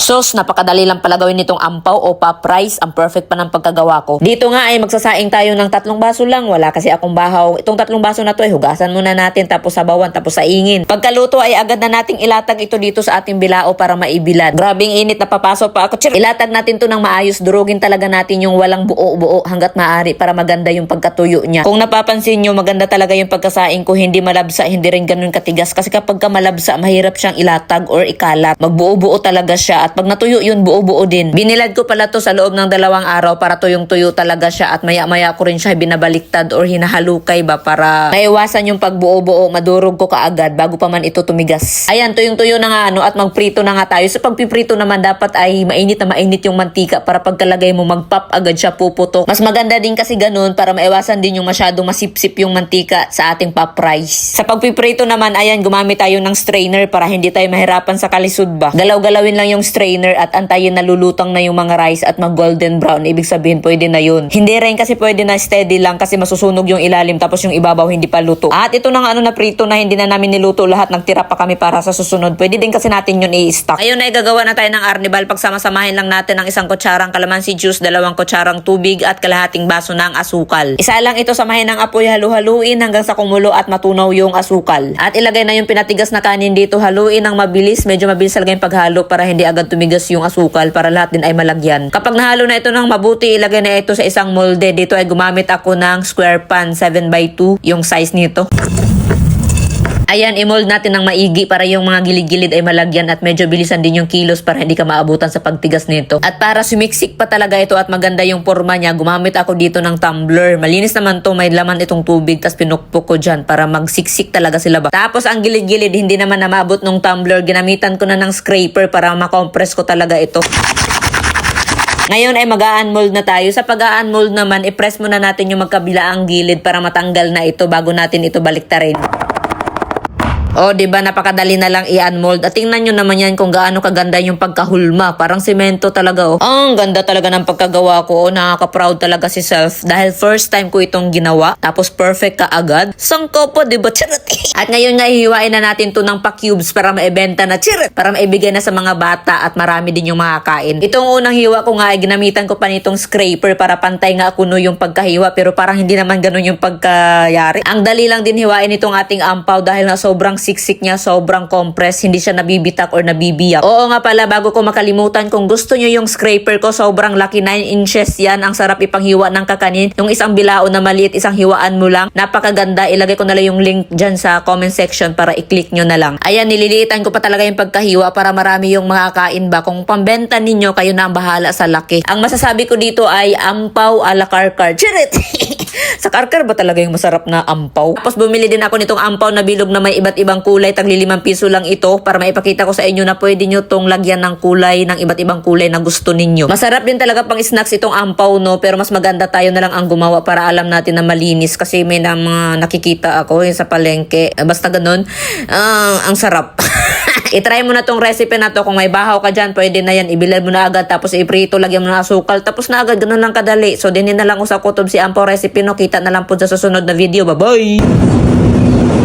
Sus, napakadali lang pala gawin nitong ampaw o pa-price. Ang perfect pa ng pagkagawa ko. Dito nga ay magsasaing tayo ng 3 baso lang. Wala kasi akong bahaw. Itong 3 baso na to ay hugasan muna natin, tapos sabawan, tapos saingin. Pagkaluto ay agad na nating ilatag ito dito sa ating bilao para maibilad. Grabing init na papasok pa ako. Ilatag natin to ng maayos. Durugin talaga natin yung walang buo-buo hanggat maaari para maganda yung pagkatuyo niya. Kung napapansin nyo, maganda talaga yung pagkasaing ko. Hindi malabsa, hindi rin ganun katigas. Kasi kapag ka malabsa, mahirap siyang ilatag or ikalat. Magbuo-buo talaga siya. At pag natuyo yun, buo-buo din. Binilad ko pala to sa loob ng 2 araw para tuyong-tuyo talaga siya. At maya-maya ko rin siya binabaliktad or hinahalukay ba para maiwasan yung pagbuo-buo. Madurog ko kaagad bago pa man ito tumigas. Ayan, tuyong-tuyo na nga at magprito na nga tayo. Sa pagpiprito naman dapat ay mainit na mainit yung mantika para pagkalagay mo magpop agad siya puputok. Mas maganda din kasi ganun para maiwasan din yung masyadong masipsip yung mantika sa ating pop rice. Sa pagpiprito naman, ayan, gumamit tayo ng strainer para hindi tayo mahirapan sa kalisod ba. Galaw-galawin lang yung strainer at antayin na lulutang na yung mga rice at mag golden brown. Ibig sabihin pwede na yun. Hindi rin kasi pwede na steady lang kasi masusunog yung ilalim tapos yung ibabaw hindi pa luto. At ito na nga na prito na hindi na namin niluto lahat, nagtira pa kami para sa susunod. Pwede din kasi natin yun i-stock. Ngayon ay gagawa na tayo ng arnibal. Pagsama-samahin lang natin ng 1 kutsarang kalamansi juice, 2 kutsarang tubig at kalahating baso ng asukal. Isa lang ito, samahin ng apoy, halu-haluin hanggang sa kumulo at matunaw yung asukal. At ilagay na yung pinatigas na kanin dito, haluin ng mabilis. Medyo mabilis talaga yung paghalo para hindi agad tumigas yung asukal para lahat din ay malagyan. Kapag nahalo na ito ng mabuti, ilagay na ito sa isang molde. Dito ay gumamit ako ng square pan 7x2 yung size nito. Ayan, i-mold natin ng maigi para yung mga gilid-gilid ay malagyan at medyo bilisan din yung kilos para hindi ka maabutan sa pagtigas nito. At para sumiksik pa talaga ito at maganda yung forma niya, gumamit ako dito ng tumbler. Malinis naman to, may laman itong tubig, tas pinukpok ko dyan para magsiksik talaga sila ba. Tapos ang gilid-gilid, hindi naman na maabot ng tumbler, ginamitan ko na ng scraper para makompress ko talaga ito. Ngayon ay mag-a-unmold na tayo. Sa pag-a-unmold naman, i-press muna natin yung magkabilaang gilid para matanggal na ito bago natin ito baliktarin. Oh, diba, napakadali na lang i-unmold. At tingnan nyo naman yan kung gaano kaganda yung pagkahulma. Parang semento talaga, oh. Ang ganda talaga ng pagkagawa ko. Oh, nakaka-proud talaga si self. Dahil first time ko itong ginawa. Tapos perfect ka agad. Sangko po, diba? Charot. At ngayon nga, hihiwain na natin to ng pa-cubes para maibenta na. Charot. Para maibigay na sa mga bata at marami din yung makakain. Itong unang hiwa ko nga ay ginamitan ko pa nitong scraper para pantay nga kuno yung pagkahiwa. Pero parang hindi naman ganun yung pagkayari. Ang dali lang din hiwain itong ating ampaw dahil na sobrang siksik niya, sobrang compress, hindi siya nabibitak or nabibiyak. Oo nga pala, bago ko makalimutan, kung gusto nyo yung scraper ko, sobrang laki, 9 inches yan. Ang sarap ipanghiwa ng kakanin. Yung isang bilao na maliit, isang hiwaan mo lang. Napakaganda. Ilagay ko na lang yung link dyan sa comment section para i-click nyo na lang. Ayan, nililiitan ko pa talaga yung pagkahiwa para marami yung makakain ba. Kung pambenta ninyo, kayo na ang bahala sa laki. Ang masasabi ko dito ay ampaw a la karkar. Chirit! Sa karkar ba talaga yung masarap na ampaw? Tapos bumili din ako nitong ampaw na bilog na may iba't ibang kulay. Tagli 5 piso lang ito para maipakita ko sa inyo na pwede nyo tong lagyan ng kulay, ng iba't ibang kulay na gusto ninyo. Masarap din talaga pang snacks itong ampaw, no? Pero mas maganda tayo na lang ang gumawa para alam natin na malinis. Kasi may na mga nakikita ako sa palengke. Basta ganun. Ang sarap. I-try mo na tong recipe na to. Kung may bahaw ka dyan, pwede na yan. Ibilad mo na agad. Tapos iprito, lagyan mo na asukal. Tapos na agad. Ganun lang kadali. So, dinin na lang ko sa kutob si ampaw recipe, no? Kita na lang po sa susunod na video. Bye-bye!